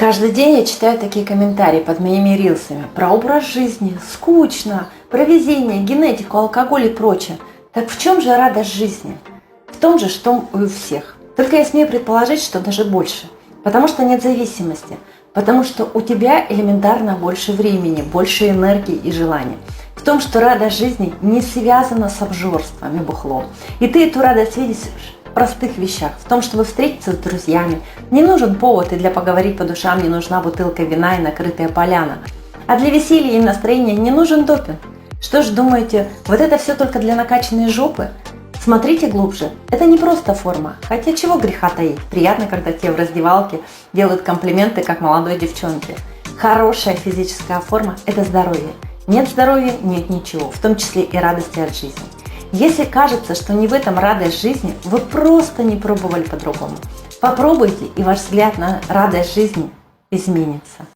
Каждый день я читаю такие комментарии под моими рилсами про образ жизни, скучно, про везение, генетику, алкоголь и прочее. Так в чем же радость жизни? В том же, что и у всех. Только я смею предположить, что даже больше. Потому что нет зависимости. Потому что у тебя элементарно больше времени, больше энергии и желаний. В том, что радость жизни не связана с обжорством и бухлом. И ты эту радость видишь в простых вещах. В том, чтобы встретиться с друзьями. Не нужен повод, и для поговорить по душам не нужна бутылка вина и накрытая поляна. А для веселья и настроения не нужен допинг. Что ж, думаете, вот это все только для накачанной жопы? Смотрите глубже. Это не просто форма. Хотя чего греха таить. Приятно, когда тебе в раздевалке делают комплименты, как молодой девчонке. Хорошая физическая форма – это здоровье. Нет здоровья – нет ничего, в том числе и радости от жизни. Если кажется, что не в этом радость жизни, вы просто не пробовали по-другому. Попробуйте, и ваш взгляд на радость жизни изменится.